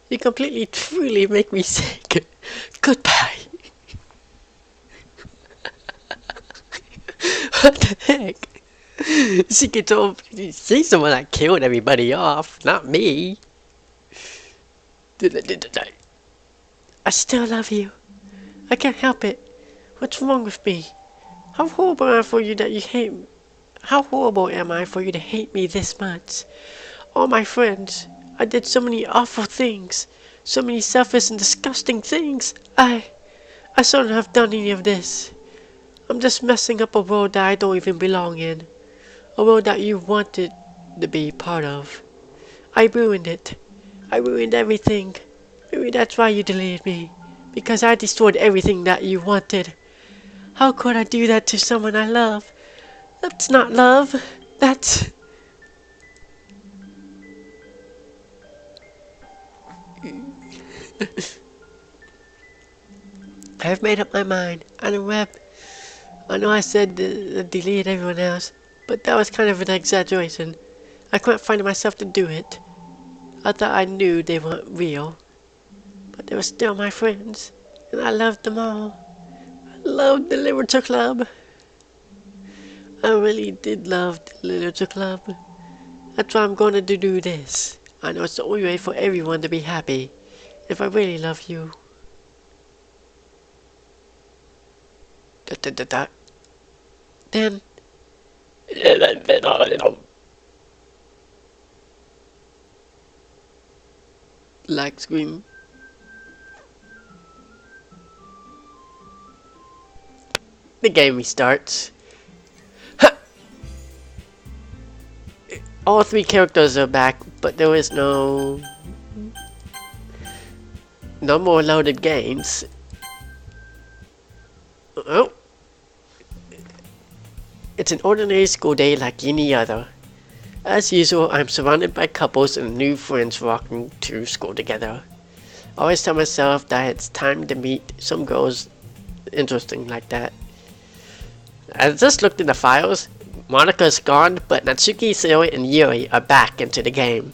[SPEAKER 2] you completely truly make me sick. Goodbye. What the heck? She's the one that killed everybody off, not me. I still love you. I can't help it. What's wrong with me? How horrible am I for you that you hate me? How horrible am I for you to hate me this much? All my friends, I did so many awful things, so many selfish and disgusting things. I shouldn't have done any of this. I'm just messing up a world that I don't even belong in. A world that you wanted to be part of. I ruined it. I ruined everything. Maybe that's why you deleted me. Because I destroyed everything that you wanted. How could I do that to someone I love? That's not love. That's... I've made up my mind. On the web. I know I said delete everyone else, but that was kind of an exaggeration. I couldn't find myself to do it. I thought I knew they weren't real, but they were still my friends, and I loved them all. I loved the Literature Club. I really did love the Literature Club. That's why I'm going to do this. I know it's the only way for everyone to be happy, if I really love you. Then... Like screen. The game restarts. All three characters are back, but there is no more loaded games. Oh. It's an ordinary school day like any other. As usual, I'm surrounded by couples and new friends walking to school together. I always tell myself that it's time to meet some girls interesting like that. I just looked in the files. Monika's gone, but Natsuki, Sayori, and Yuri are back into the game.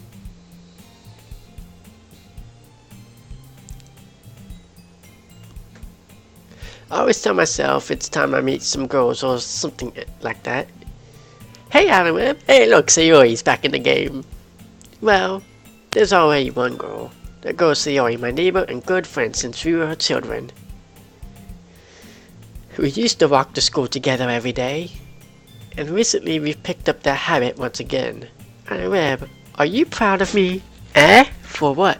[SPEAKER 2] I always tell myself it's time I meet some girls or something like that. Hey Adam, hey look, Sayori's back in the game. Well, there's already one girl. The girl Sayori, my neighbor and good friend since we were children. We used to walk to school together every day. And recently we've picked up that habit once again. Adam, are you proud of me? For what?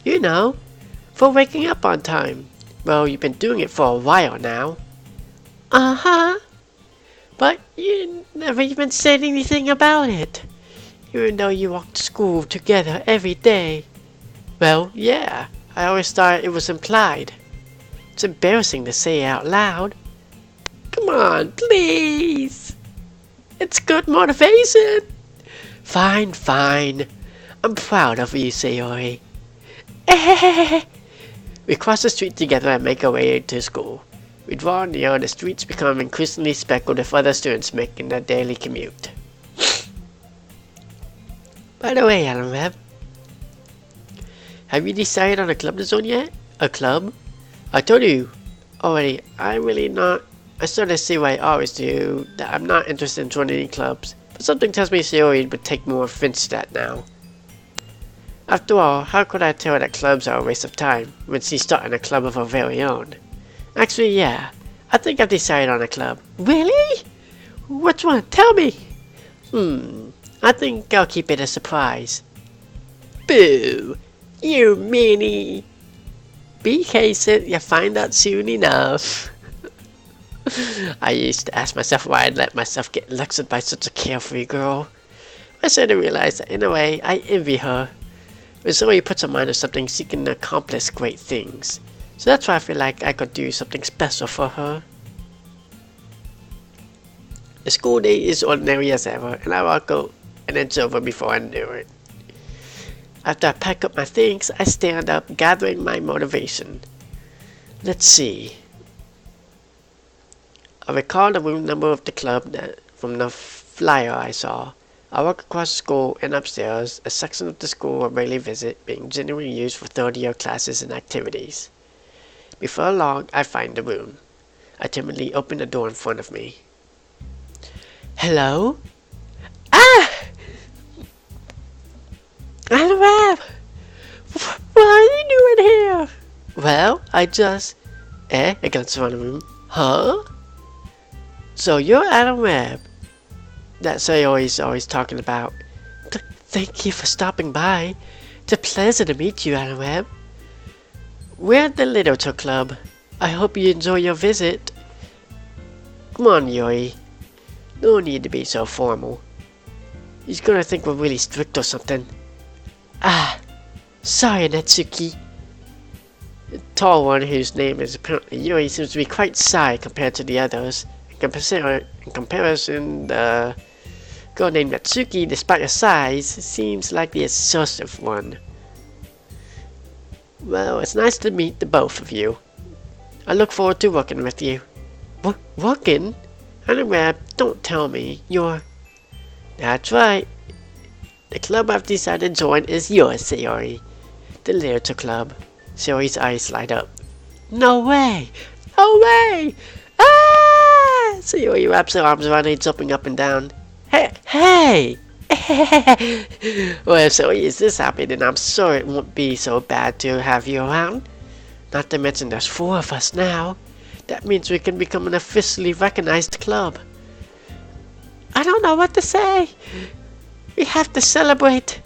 [SPEAKER 2] You know, for waking up on time. Well, you've been doing it for a while now. Uh-huh. But you never even said anything about it. Even though you walk to school together every day. Well, yeah. I always thought it was implied. It's embarrassing to say out loud. Come on, please. It's good motivation. Fine, fine. I'm proud of you, Sayori. We cross the street together and make our way to school. We draw near, the streets become increasingly speckled with other students making their daily commute. By the way, Alan Webb, have you decided on a club to join yet? A club? I told you already, I sort of see why I always do, that I'm not interested in joining any clubs, but something tells me Sayori would take more offense to that now. After all, how could I tell her that clubs are a waste of time, when she's starting a club of her very own? Actually, yeah, I think I've decided on a club. Really? Which one? Tell me! I think I'll keep it a surprise. Boo! You meanie! BK said you'll find out soon enough. I used to ask myself why I'd let myself get lectured by such a carefree girl. I suddenly realized that in a way I envy her. When somebody puts her mind to something, she can accomplish great things. So that's why I feel like I could do something special for her. The school day is ordinary as ever, and I walk out and it's over before I knew it. After I pack up my things, I stand up, gathering my motivation. Let's see. I recall the room number of the club from the flyer I saw. I walk across the school and upstairs, a section of the school I rarely visit, being generally used for third-year classes and activities. Before long, I find the room. I timidly open the door in front of me. Hello? Ah! Alan Webb! What are you doing here? Well, I glance around the room. Huh? So you're Alan Webb. That's Sayori's always talking about. Thank you for stopping by. It's a pleasure to meet you, Alan Webb. We're at the Literature Club. I hope you enjoy your visit. Come on, Yuri. No need to be so formal. He's gonna think we're really strict or something. Ah, sorry, Natsuki. The tall one, whose name is apparently Yuri, seems to be quite shy compared to the others. In comparison, the girl named Natsuki, despite her size, seems like the assertive one. Well, it's nice to meet the both of you. I look forward to working with you. Working? Alan Webb, don't tell me you're... That's right. The club I've decided to join is yours, Sayori. The Literature Club. Sayori's eyes light up. No way! No way! Ah! Sayori wraps her arms around me, jumping up and down. Hey! Well, if Sayori is this happy, then I'm sure it won't be so bad to have you around. Not to mention there's 4 of us now. That means we can become an officially recognized club. I don't know what to say. We have to celebrate.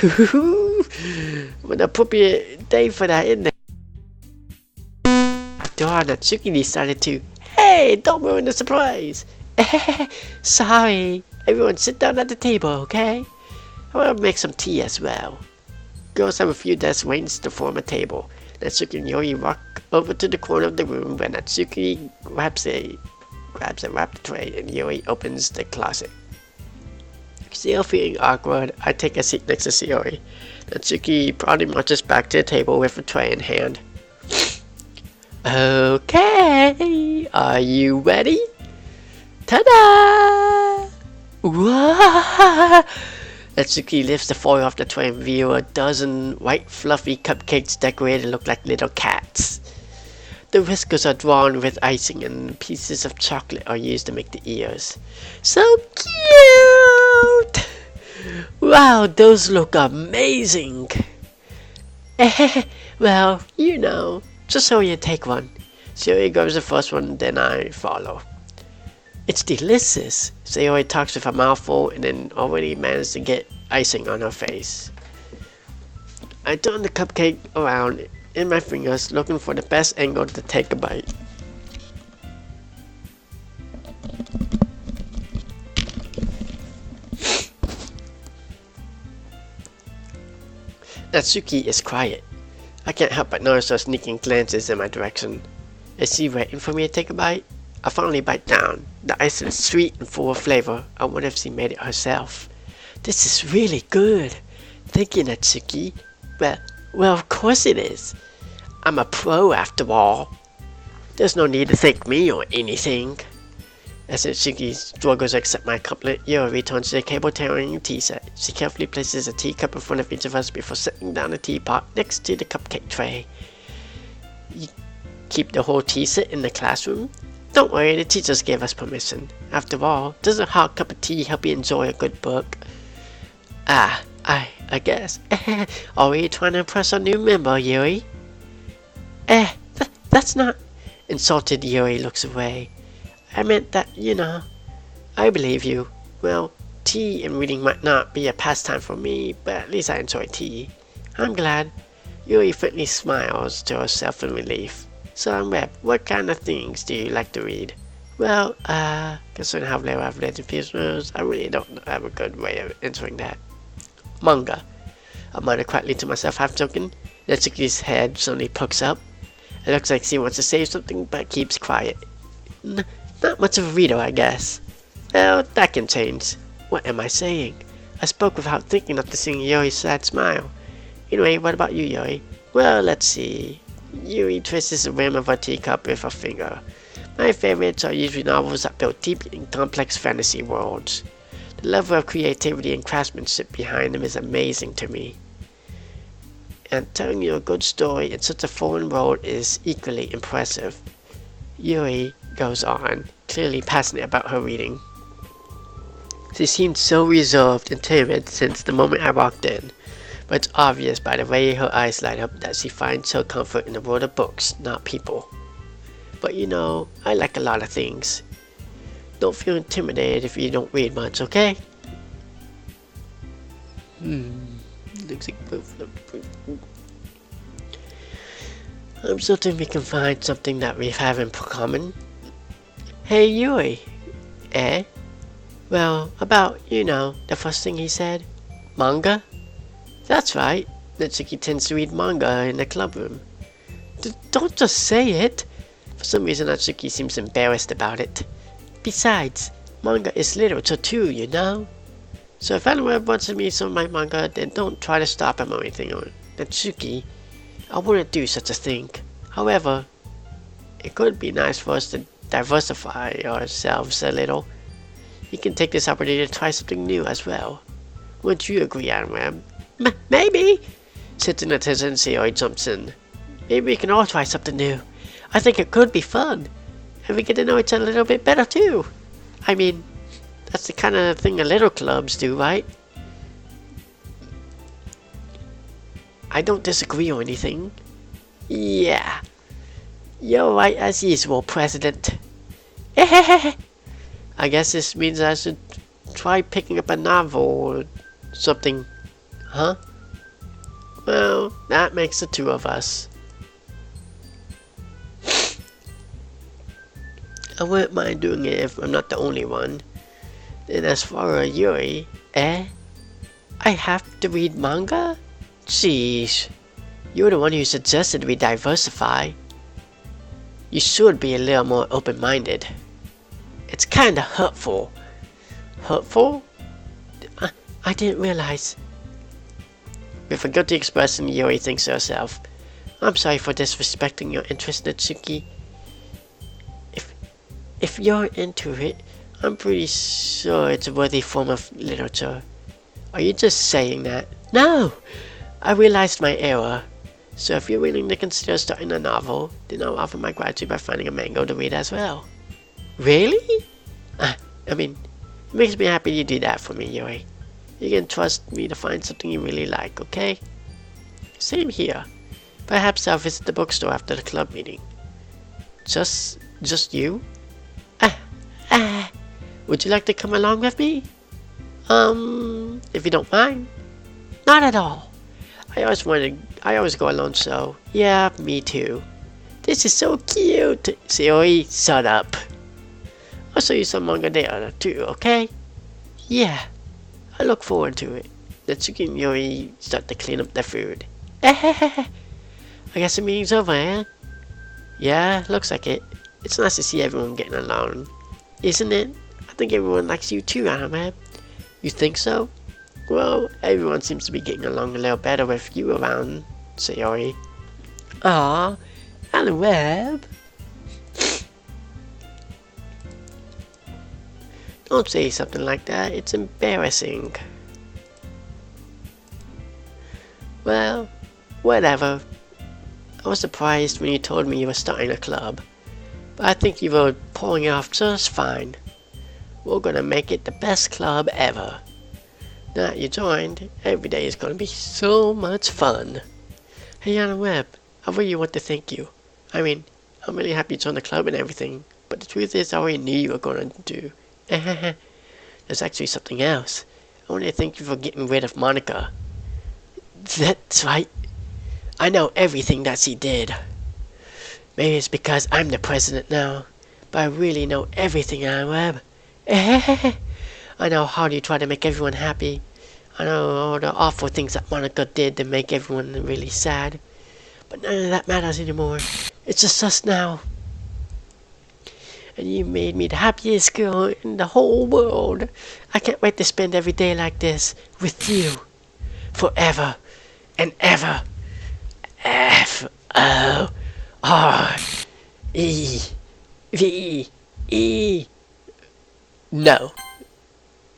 [SPEAKER 2] An appropriate day for that, isn't it? After all, Natsuki decided to. Hey, don't ruin the surprise. Sorry. Everyone sit down at the table, okay? I want to make some tea as well. Girls have a few desks ranged to form a table. Natsuki and Yuri walk over to the corner of the room where Natsuki grabs a wrapped tray and Yuri opens the closet. Still feeling awkward, I take a seat next to Sayori. Natsuki proudly marches back to the table with a tray in hand. Okay, are you ready? Ta-da! Whoa! Natsuki lifts the foil off the tray and reveals a dozen white fluffy cupcakes decorated to look like little cats. The whiskers are drawn with icing and pieces of chocolate are used to make the ears. So cute! Wow, those look amazing! Well, you know, just so you take one. Sayori grabs the first one, then I follow. It's delicious. Sayori talks with a mouthful and then already managed to get icing on her face. I turn the cupcake around in my fingers, looking for the best angle to take a bite. Natsuki is quiet. I can't help but notice her sneaking glances in my direction. Is she waiting for me to take a bite? I finally bite down. The ice is sweet and full of flavor. I wonder if she made it herself. This is really good. Thank you, Natsuki. Well, of course it is. I'm a pro after all. There's no need to thank me or anything. As Natsuki struggles to accept my cutlet, Yuri returns to the cable-carrying tea set. She carefully places a teacup in front of each of us before setting down the teapot next to the cupcake tray. You keep the whole tea set in the classroom? Don't worry, the teachers gave us permission. After all, does a hot cup of tea help you enjoy a good book? I guess. Are you trying to impress a new member, Yuri? That's not... Insulted Yuri looks away. I meant that, I believe you. Well, tea and reading might not be a pastime for me, but at least I enjoy tea. I'm glad. Yuri faintly smiles to herself in relief. So, Webb, what kind of things do you like to read? Well, considering how little I've read in Fusers, I really don't have a good way of answering that. Manga. I mutter quietly to myself, half joking. Natsuki's head suddenly pokes up. It looks like she wants to say something, but keeps quiet. Not much of a reader, I guess. Well, that can change. What am I saying? I spoke without thinking after seeing Yuri's sad smile. Anyway, what about you, Yuri? Well, let's see. Yuri twists the rim of her teacup with her finger. My favorites are usually novels that build deep and complex fantasy worlds. The level of creativity and craftsmanship behind them is amazing to me. And telling you a good story in such a foreign world is equally impressive. Yuri goes on, clearly passionate about her reading. She seemed so reserved and timid since the moment I walked in, but it's obvious by the way her eyes light up that she finds her comfort in the world of books, not people. But I like a lot of things. Don't feel intimidated if you don't read much, okay? Looks like both. I'm certain we can find something that we have in common. Hey, Yuri. Well, about, the first thing he said. Manga? That's right. Natsuki tends to read manga in the club room. Don't just say it. For some reason, Natsuki seems embarrassed about it. Besides, manga is literature too, So if anyone wants to read some of my manga, then don't try to stop him or anything. Or Natsuki, I wouldn't do such a thing. However, it could be nice for us to diversify ourselves a little. You can take this opportunity to try something new as well. Wouldn't you agree, Anwam? Maybe! Sitting at his NCO, he jumps in. Maybe we can all try something new. I think it could be fun. And we get to know each other a little bit better too. I mean, that's the kind of thing the little clubs do, right? I don't disagree or anything. Yeah. You're right as usual, President. I guess this means I should try picking up a novel or something. Huh? Well, that makes the two of us. I wouldn't mind doing it if I'm not the only one. And as for Yuri, I have to read manga? Jeez. You're the one who suggested we diversify. You should be a little more open-minded. It's kinda hurtful. Hurtful? I didn't realize. With a guilty expression, Yuri thinks to herself, I'm sorry for disrespecting your interest, Natsuki. If you're into it, I'm pretty sure it's a worthy form of literature. Are you just saying that? No! I realized my error. So if you're willing to consider starting a novel, then I'll offer my gratitude by finding a manga to read as well. Really? It makes me happy you do that for me, Yuri. You can trust me to find something you really like, okay? Same here. Perhaps I'll visit the bookstore after the club meeting. Just you? Would you like to come along with me? If you don't mind. Not at all. I always go alone, so yeah, me too. This is so cute. Sayori, shut up. I'll show you some manga there too, okay? Yeah, I look forward to it. Natsuki and Yuri start to clean up their food. I guess the meeting's over, eh? Yeah, looks like it. It's nice to see everyone getting along, isn't it? I think everyone likes you too, Anime. You think so? Well, everyone seems to be getting along a little better with you around, Sayori. Aw, Alan Webb. Don't say something like that, it's embarrassing. Well, whatever. I was surprised when you told me you were starting a club, but I think you were pulling it off just fine. We're gonna make it the best club ever. Now that you joined, every day is gonna be so much fun. Hey Anna Webb, I really want to thank you. I mean, I'm really happy you joined the club and everything, but the truth is I already knew you were gonna do. There's actually something else. I want to thank you for getting rid of Monica. That's right. I know everything that she did. Maybe it's because I'm the president now, but I really know everything, Anna Webb. I know how you try to make everyone happy. I know all the awful things that Monica did to make everyone really sad. But none of that matters anymore. It's just us now. And you made me the happiest girl in the whole world. I can't wait to spend every day like this with you. Forever and ever. F-O-R-E-V-E. No.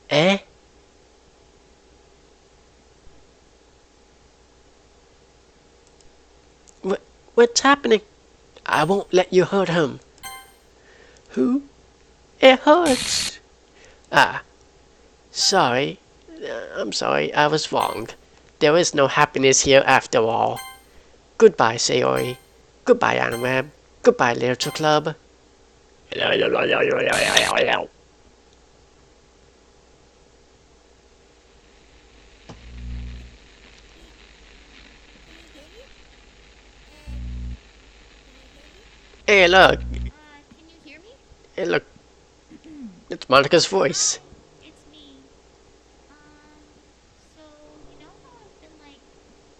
[SPEAKER 2] Eh? What's happening? I won't let you hurt him. Who? It hurts. Ah, sorry. I'm sorry, I was wrong. There is no happiness here after all. Goodbye, Sayori. Goodbye, Anime. Goodbye, Literature Club. Hey, look.
[SPEAKER 1] Can you hear me?
[SPEAKER 2] Hey, look. It's Monica's voice.
[SPEAKER 1] It's me. So, you know how I've been like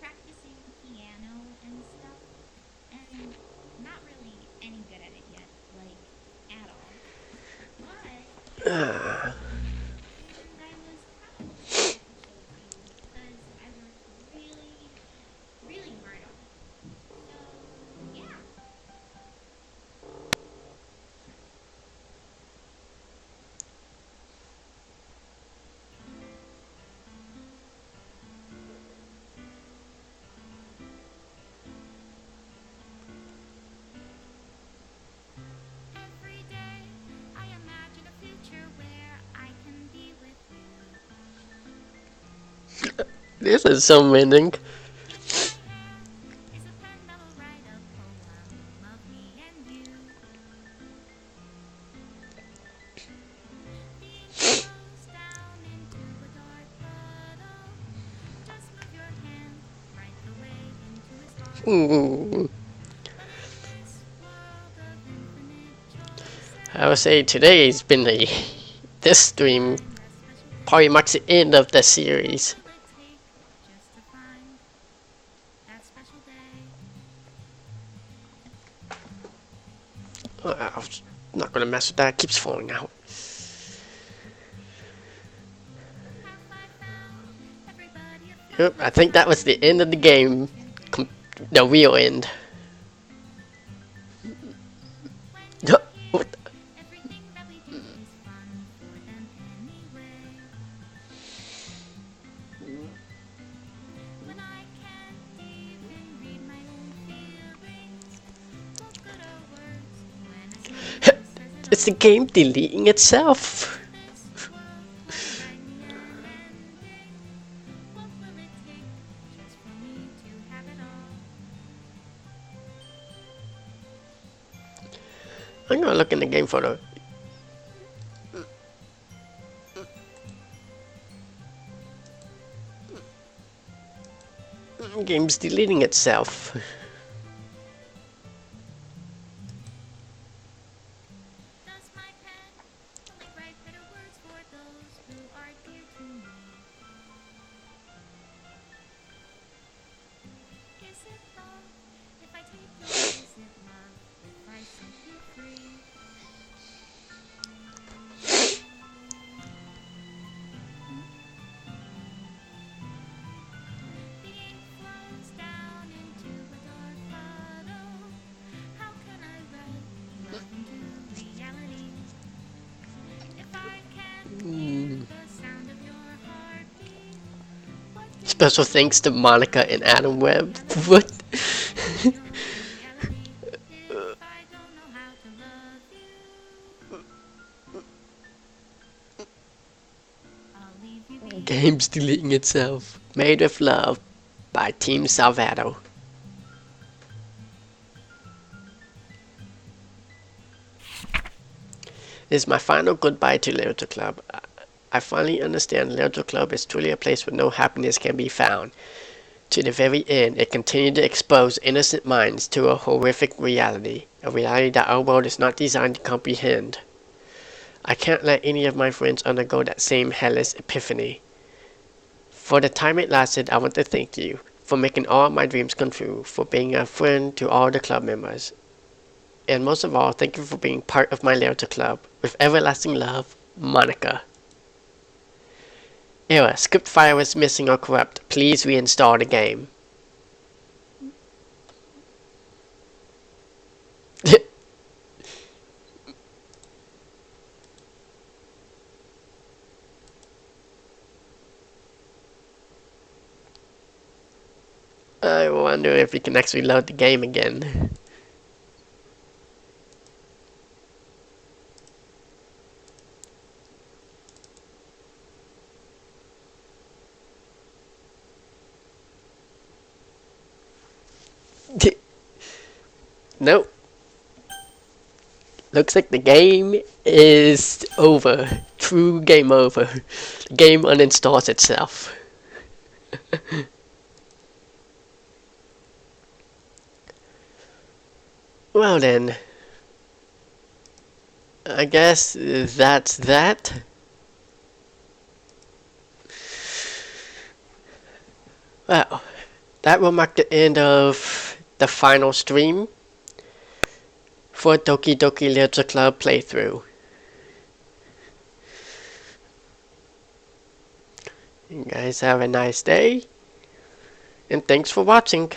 [SPEAKER 1] practicing piano and stuff? And not really any good at it yet, like at all. But, and I was kind of hoping I could show it to you because I worked really, really hard on it. So, yeah. Every day I imagine a future where I can be with you.
[SPEAKER 2] This is so ending.
[SPEAKER 1] In my hand is a pen that will write a poem of me and you. The ink flows down into a dark puddle. Just move your hand right the way into his heart.
[SPEAKER 2] Ooh.
[SPEAKER 1] But in this world of infinite choices,
[SPEAKER 2] I would say today's been this stream
[SPEAKER 1] find that special
[SPEAKER 2] probably
[SPEAKER 1] day.
[SPEAKER 2] marks the end of the series.
[SPEAKER 1] What will it take just to find that special day?
[SPEAKER 2] I'm not gonna mess with that. It keeps falling out.
[SPEAKER 1] Have I found everybody a
[SPEAKER 2] Yep, I think that was the end of the game. The real end.
[SPEAKER 1] when you're here?
[SPEAKER 2] What the-
[SPEAKER 1] Everything that we do is fun for them anyway. When I can't even read my own feelings, what good are words when a smile says it
[SPEAKER 2] It's the
[SPEAKER 1] all?
[SPEAKER 2] game deleting itself.
[SPEAKER 1] This world might never ending. What will it take just for me to have it all?
[SPEAKER 2] I'm gonna look in the game photo. Game's deleting itself.
[SPEAKER 1] Does my pen only write bitter words for those who are dear to me?
[SPEAKER 2] Special thanks to Monica and Adam Webb. What?
[SPEAKER 1] If I don't know how to love you, I'll leave you be.
[SPEAKER 2] Games deleting itself. Made with Love by Team Salvato. This is my final goodbye to Literature Club. I finally understand Literature Club is truly a place where no happiness can be found. To the very end, it continued to expose innocent minds to a horrific reality, a reality that our world is not designed to comprehend. I can't let any of my friends undergo that same hellish epiphany. For the time it lasted, I want to thank you for making all my dreams come true, for being a friend to all the club members. And most of all, thank you for being part of my Literature Club. With everlasting love, Monica. Error, script file is missing or corrupt. Please reinstall the game. I wonder if we can actually load the game again. Nope. Looks like the game is over. True game over. The game uninstalls itself. Well then. I guess that's that. Well, that will mark the end of the final stream for Doki Doki Literature Club playthrough. You guys have a nice day, and thanks for watching.